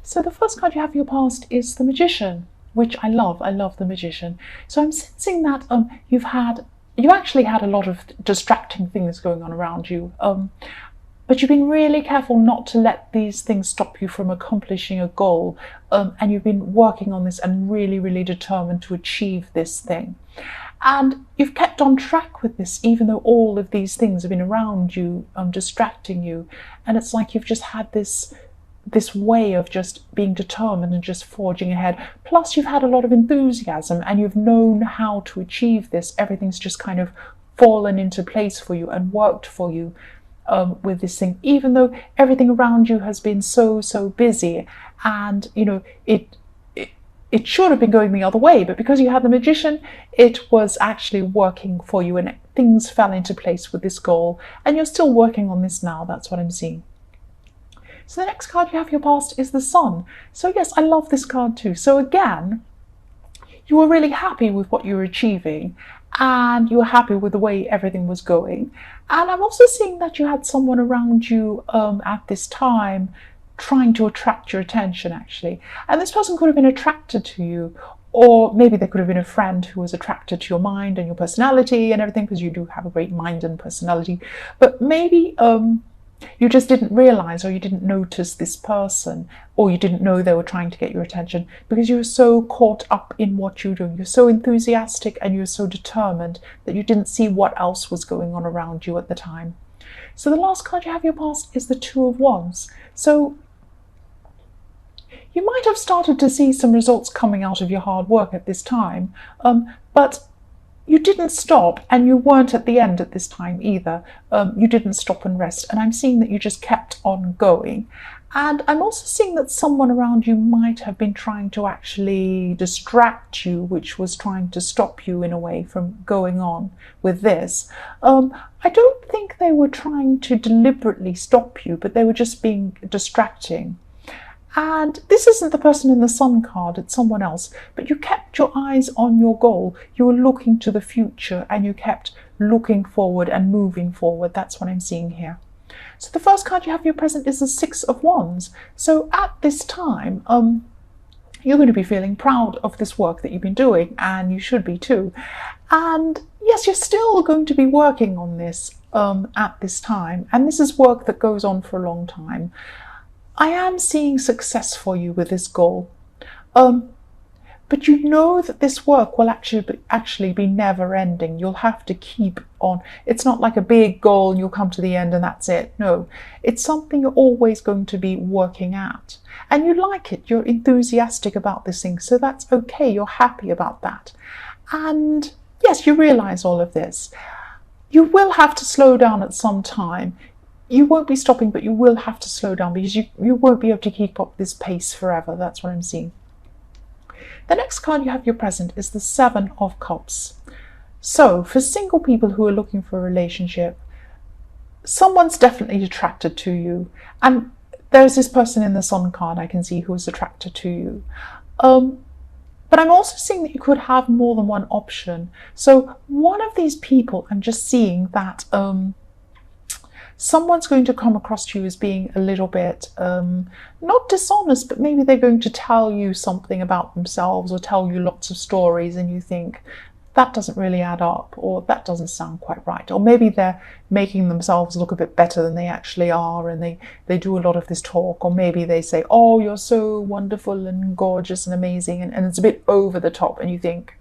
So the first card you have for your past is the Magician, which I love. I love the Magician. So I'm sensing that you actually had a lot of distracting things going on around you. But you've been really careful not to let these things stop you from accomplishing a goal. And you've been working on this and really, really determined to achieve this thing. And you've kept on track with this, even though all of these things have been around you, distracting you. And it's like you've just had this way of just being determined and just forging ahead. Plus, you've had a lot of enthusiasm and you've known how to achieve this. Everything's just kind of fallen into place for you and worked for you with this thing, even though everything around you has been so busy. And, you know, it should have been going the other way, but because you had the Magician, it was actually working for you and things fell into place with this goal. And you're still working on this now. That's what I'm seeing. So the next card you have for your past is the Sun. So yes, I love this card too. So again, you were really happy with what you were achieving and you were happy with the way everything was going. And I'm also seeing that you had someone around you at this time trying to attract your attention, actually. And this person could have been attracted to you, or maybe they could have been a friend who was attracted to your mind and your personality and everything, because you do have a great mind and personality. But maybe you just didn't realize, or you didn't notice this person, or you didn't know they were trying to get your attention because you were so caught up in what you're doing. You're so enthusiastic and you're so determined that you didn't see what else was going on around you at the time. So the last card you have your past is the Two of Wands. So you might have started to see some results coming out of your hard work at this time, but you didn't stop, and you weren't at the end at this time either. You didn't stop and rest, and I'm seeing that you just kept on going. And I'm also seeing that someone around you might have been trying to actually distract you, which was trying to stop you in a way from going on with this. I don't think they were trying to deliberately stop you, but they were just being distracting. And this isn't the person in the Sun card, it's someone else, but you kept your eyes on your goal. You were looking to the future and you kept looking forward and moving forward. That's what I'm seeing here. So the first card you have for your present is the Six of Wands. So at this time, you're going to be feeling proud of this work that you've been doing, and you should be too. And yes, you're still going to be working on this at this time, and this is work that goes on for a long time. I am seeing success for you with this goal, but you know that this work will actually be never ending. You'll have to keep on. It's not like a big goal and you'll come to the end and that's it. No, it's something you're always going to be working at. And you like it, you're enthusiastic about this thing, so that's okay, you're happy about that. And yes, you realize all of this. You will have to slow down at some time. You won't be stopping, but you will have to slow down because you won't be able to keep up this pace forever. That's what I'm seeing. The next card you have your present is the Seven of Cups. So for single people who are looking for a relationship, someone's definitely attracted to you. And there's this person in the Sun card I can see who is attracted to you. But I'm also seeing that you could have more than one option. So one of these people, I'm just seeing that someone's going to come across to you as being a little bit, not dishonest, but maybe they're going to tell you something about themselves or tell you lots of stories and you think, that doesn't really add up, or that doesn't sound quite right. Or maybe they're making themselves look a bit better than they actually are and they do a lot of this talk. Or maybe they say, oh, you're so wonderful and gorgeous and amazing, and it's a bit over the top and you think,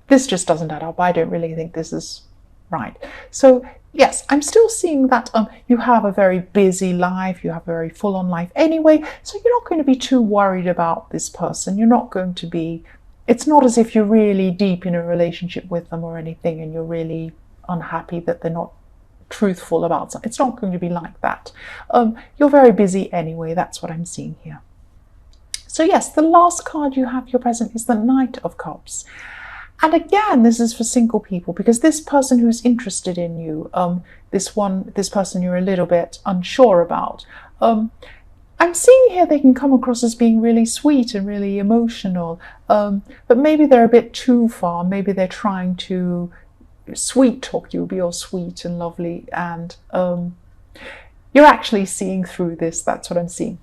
this just doesn't add up. I don't really think this is right. So yes, I'm still seeing that you have a very busy life, you have a very full-on life anyway, so you're not going to be too worried about this person. You're not going to be, it's not as if you're really deep in a relationship with them or anything and you're really unhappy that they're not truthful about something. It's not going to be like that. You're very busy anyway. That's what I'm seeing here. So yes, the last card you have your present is the Knight of Cups. And again, this is for single people, because this person who's interested in you, this person you're a little bit unsure about, I'm seeing here they can come across as being really sweet and really emotional, but maybe they're a bit too far. Maybe they're trying to sweet talk you, be all sweet and lovely, and You're actually seeing through this. That's what I'm seeing.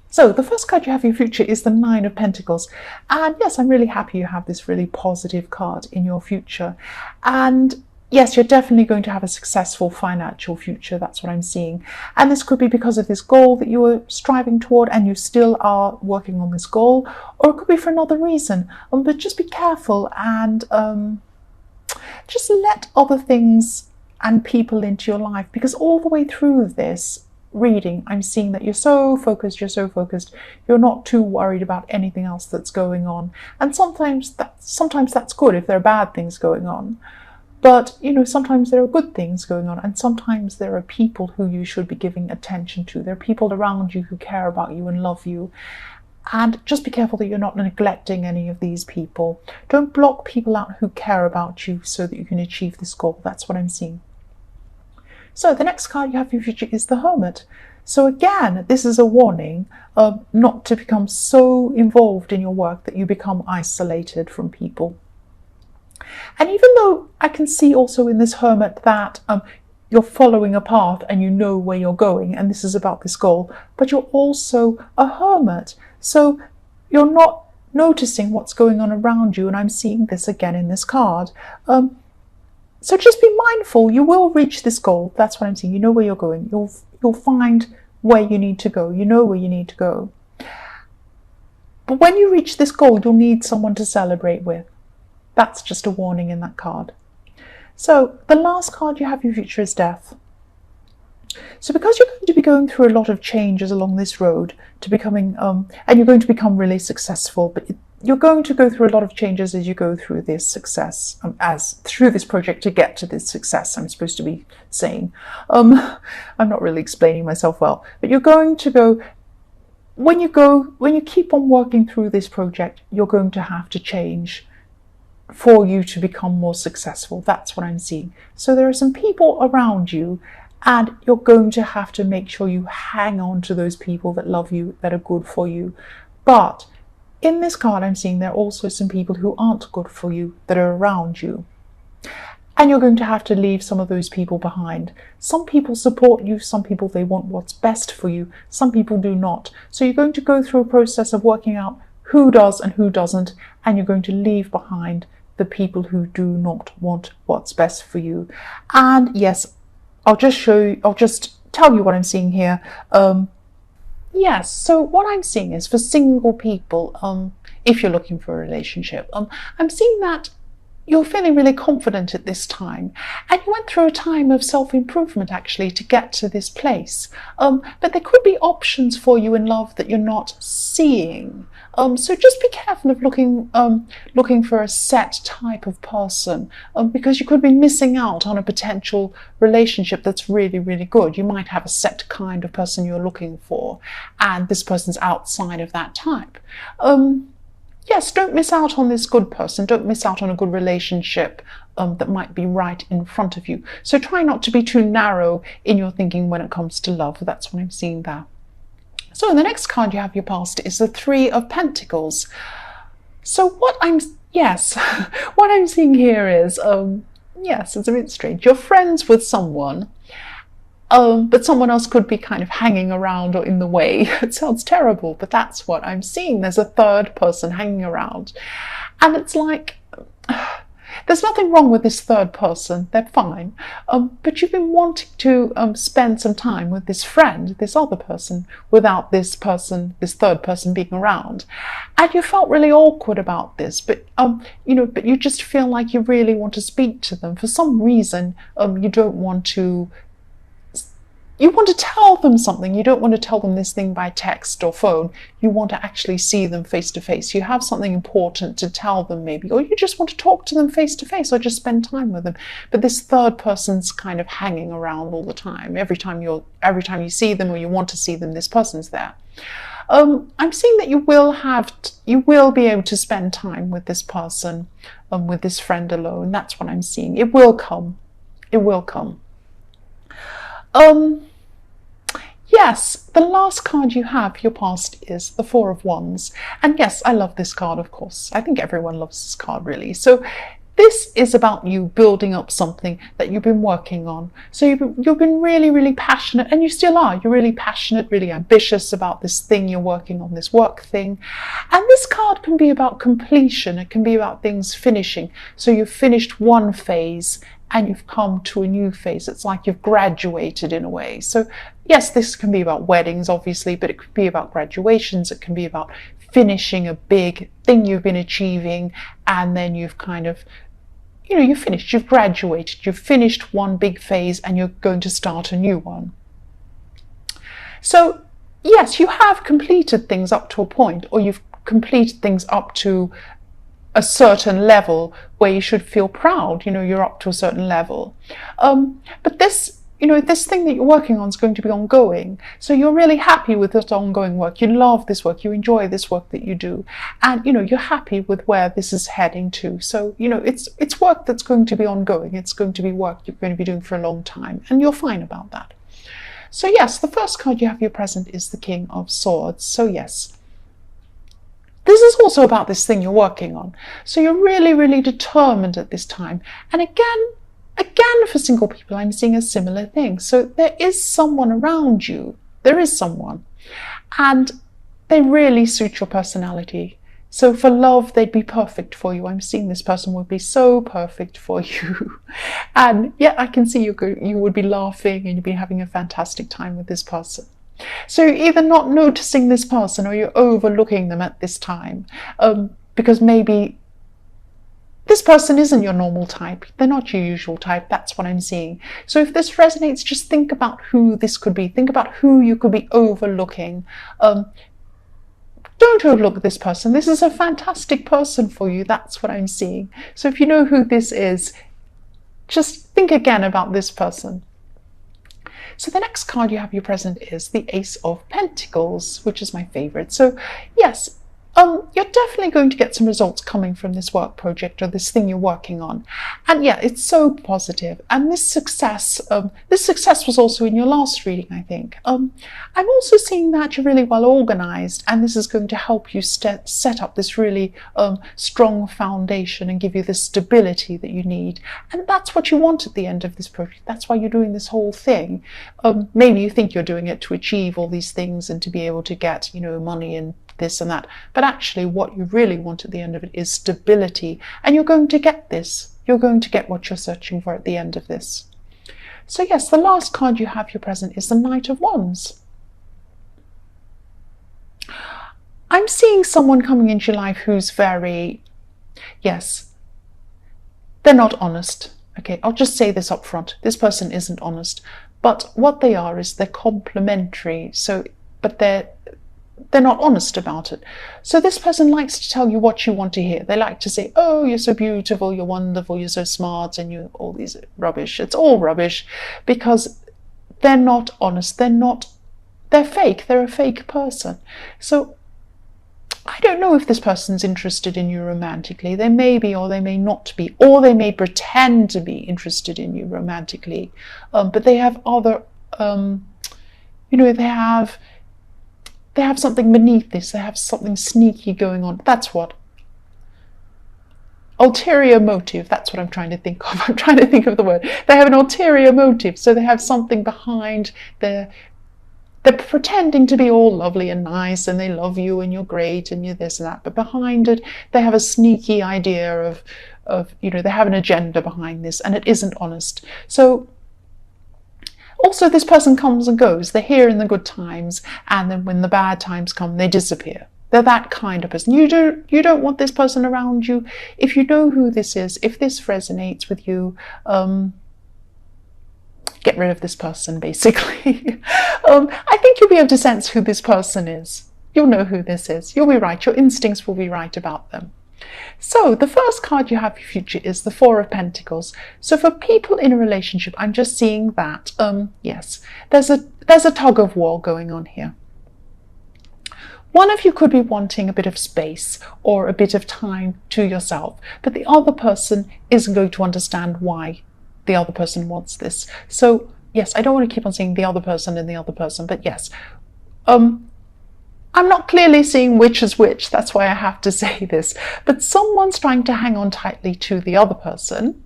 So the first card you have for your future is the Nine of Pentacles. And yes, I'm really happy you have this really positive card in your future. And yes, you're definitely going to have a successful financial future. That's what I'm seeing. And this could be because of this goal that you were striving toward and you still are working on this goal, or it could be for another reason. But just be careful and just let other things and people into your life, because all the way through this reading, I'm seeing that you're so focused, you're not too worried about anything else that's going on. And sometimes that's good if there are bad things going on. But, you know, sometimes there are good things going on, and sometimes there are people who you should be giving attention to. There are people around you who care about you and love you. And just be careful that you're not neglecting any of these people. Don't block people out who care about you so that you can achieve this goal. That's what I'm seeing. So the next card you have for your future is the Hermit. So again, this is a warning not to become so involved in your work that you become isolated from people. And even though I can see also in this Hermit that you're following a path and you know where you're going, and this is about this goal, but you're also a hermit. So you're not noticing what's going on around you, and I'm seeing this again in this card. So just be mindful, you will reach this goal. That's what I'm seeing. You know where you're going. You'll find where you need to go. You know where you need to go. But when you reach this goal, you'll need someone to celebrate with. That's just a warning in that card. So the last card you have for your future is Death. So because you're going to be going through a lot of changes along this road to becoming, and you're going to become really successful, but you're going to go through a lot of changes as you go through this success, through this project to get to this success, I'm supposed to be saying. I'm not really explaining myself well, but you're going to go, when you keep on working through this project, you're going to have to change for you to become more successful. That's what I'm seeing. So there are some people around you, and you're going to have to make sure you hang on to those people that love you, that are good for you. But in this card, I'm seeing there are also some people who aren't good for you that are around you. And you're going to have to leave some of those people behind. Some people support you, some people, they want what's best for you, some people do not. So you're going to go through a process of working out who does and who doesn't, and you're going to leave behind the people who do not want what's best for you. And yes, I'll just tell you what I'm seeing here. Yes, so what I'm seeing is for single people, if you're looking for a relationship, I'm seeing that you're feeling really confident at this time, and you went through a time of self-improvement actually to get to this place. But there could be options for you in love that you're not seeing. So just be careful of looking for a set type of person, because you could be missing out on a potential relationship that's really, really good. You might have a set kind of person you're looking for, and this person's outside of that type. Yes, don't miss out on this good person. Don't miss out on a good relationship that might be right in front of you. So try not to be too narrow in your thinking when it comes to love. That's what I'm seeing there. So the next card you have your past is the Three of Pentacles. So what I'm seeing here is, yes, it's a bit strange. You're friends with someone, but someone else could be kind of hanging around or in the way. It sounds terrible, but that's what I'm seeing. There's a third person hanging around. And it's like, there's nothing wrong with this third person. They're fine. But you've been wanting to spend some time with this friend, this other person, without this third person being around. And you felt really awkward about this, but but you just feel like you really want to speak to them. For some reason, you don't want to. You want to tell them something. You don't want to tell them this thing by text or phone. You want to actually see them face to face. You have something important to tell them maybe, or you just want to talk to them face to face or just spend time with them. But this third person's kind of hanging around all the time. Every time you see them or you want to see them, this person's there. I'm seeing that you will be able to spend time with this person, with this friend alone. That's what I'm seeing. It will come. It will come. Yes, the last card you have for your past is the Four of Wands. And yes, I love this card, of course. I think everyone loves this card, really. So this is about you building up something that you've been working on. So you've been really, really passionate, and you still are. You're really passionate, really ambitious about this thing you're working on, this work thing. And this card can be about completion. It can be about things finishing. So you've finished one phase and you've come to a new phase. It's like you've graduated in a way. So yes, this can be about weddings, obviously, but it could be about graduations. It can be about finishing a big thing you've been achieving, and then you've kind of, you've finished, you've graduated, you've finished one big phase and you're going to start a new one. So yes, you have completed things up to a point, or you've completed things up to a certain level where you should feel proud. You're up to a certain level. But this, this thing that you're working on is going to be ongoing. So you're really happy with this ongoing work. You love this work. You enjoy this work that you do. And, you're happy with where this is heading to. So, it's work that's going to be ongoing. It's going to be work you're going to be doing for a long time. And you're fine about that. So yes, the first card you have your present is the King of Swords. So yes, this is also about this thing you're working on. So you're really, really determined at this time. And again, for single people, I'm seeing a similar thing. So there is someone around you. There is someone. And they really suit your personality. So for love, they'd be perfect for you. I'm seeing this person would be so perfect for you. And yeah, I can see you would be laughing and you'd be having a fantastic time with this person. So you're either not noticing this person or you're overlooking them at this time, because maybe this person isn't your normal type. They're not your usual type. That's what I'm seeing. So if this resonates, just think about who this could be. Think about who you could be overlooking. Don't overlook this person. This is a fantastic person for you. That's what I'm seeing. So if you know who this is, just think again about this person. So the next card you have your present is the Ace of Pentacles, which is my favorite. So yes, you're definitely going to get some results coming from this work project or this thing you're working on. And yeah, it's so positive. And this success was also in your last reading, I think. I'm also seeing that you're really well organized, and this is going to help you set up this really strong foundation and give you the stability that you need. And that's what you want at the end of this project. That's why you're doing this whole thing. Maybe you think you're doing it to achieve all these things and to be able to get, money and this and that, but actually what you really want at the end of it is stability, and you're going to get this. You're going to get what you're searching for at the end of this. So yes, the last card you have your present is the Knight of Wands. I'm seeing someone coming into your life who's very, yes, they're not honest. Okay, I'll just say this up front. This person isn't honest, but what they are is they're complimentary. So, but they're not honest about it. So this person likes to tell you what you want to hear. They like to say, oh, you're so beautiful, you're wonderful, you're so smart, and you're all these rubbish. It's all rubbish because they're not honest. They're fake. They're a fake person. So I don't know if this person's interested in you romantically. They may be, or they may not be, or they may pretend to be interested in you romantically. But they have other, they have something beneath this. They have something sneaky going on. That's what. Ulterior motive. That's what I'm trying to think of. I'm trying to think of the word. They have an ulterior motive. So they have something behind. They're pretending to be all lovely and nice, and they love you and you're great and you're this and that. But behind it, they have a sneaky idea of they have an agenda behind this, and it isn't honest. So also, this person comes and goes. They're here in the good times, and then when the bad times come, they disappear. They're that kind of person. You don't want this person around you. If you know who this is, if this resonates with you, get rid of this person, basically. I think you'll be able to sense who this person is. You'll know who this is. You'll be right. Your instincts will be right about them. So the first card you have for your future is the Four of Pentacles. So for people in a relationship, I'm just seeing that, yes, there's a tug of war going on here. One of you could be wanting a bit of space or a bit of time to yourself, but the other person isn't going to understand why the other person wants this. So yes, I don't want to keep on saying the other person and the other person, but yes, I'm not clearly seeing which is which, that's why I have to say this, but someone's trying to hang on tightly to the other person,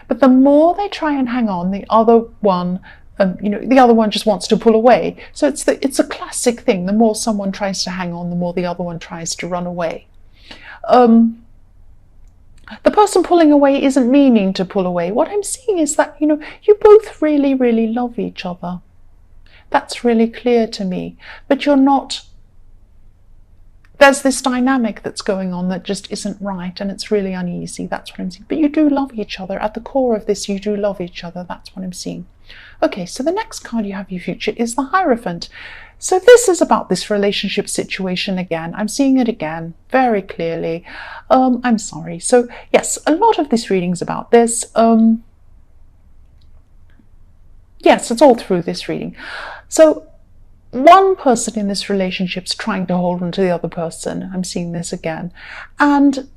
but the more they try and hang on, the other one the other one just wants to pull away. So it's a classic thing. The more someone tries to hang on, the more the other one tries to run away. The person pulling away isn't meaning to pull away. What I'm seeing is that, you both really, really love each other. That's really clear to me. But you're not, there's this dynamic that's going on that just isn't right, and it's really uneasy. That's what I'm seeing. But you do love each other. At the core of this, you do love each other. That's what I'm seeing. Okay, so the next card you have for your future is the Hierophant. So this is about this relationship situation again. I'm seeing it again very clearly. I'm sorry. So yes, a lot of this reading's about this. Yes, it's all through this reading. So one person in this relationship's trying to hold on to the other person. I'm seeing this again. And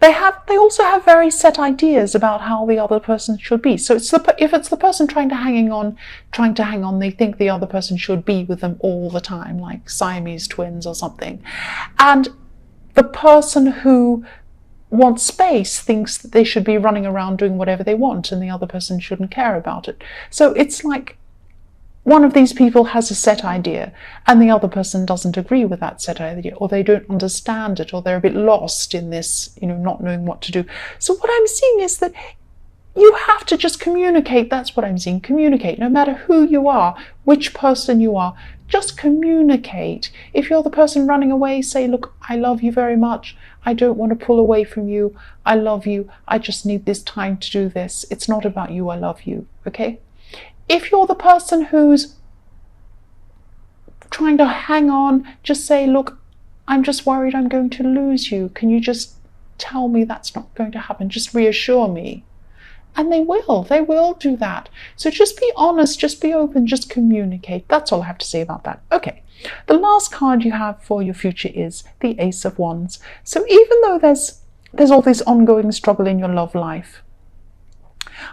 they also have very set ideas about how the other person should be. So if it's the person trying to hang on, they think the other person should be with them all the time, like Siamese twins or something. And the person who wants space thinks that they should be running around doing whatever they want, and the other person shouldn't care about it. So it's like one of these people has a set idea and the other person doesn't agree with that set idea, or they don't understand it, or they're a bit lost in this, not knowing what to do. So what I'm seeing is that you have to just communicate. That's what I'm seeing. Communicate. No matter who you are, which person you are, just communicate. If you're the person running away, say, look, I love you very much. I don't want to pull away from you. I love you. I just need this time to do this. It's not about you. I love you. Okay? If you're the person who's trying to hang on, just say, look, I'm just worried I'm going to lose you. Can you just tell me that's not going to happen? Just reassure me. And they will do that. So just be honest, just be open, just communicate. That's all I have to say about that. Okay, the last card you have for your future is the Ace of Wands. So even though there's all this ongoing struggle in your love life,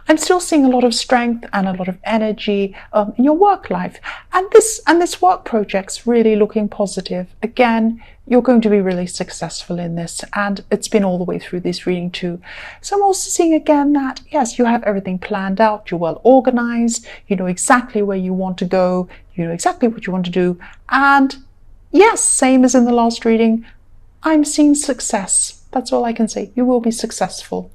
I'm still seeing a lot of strength and a lot of energy in your work life. And this work project's really looking positive. Again, you're going to be really successful in this, and it's been all the way through this reading too. So I'm also seeing again that, yes, you have everything planned out, you're well organized, you know exactly where you want to go, you know exactly what you want to do. And yes, same as in the last reading, I'm seeing success. That's all I can say. You will be successful.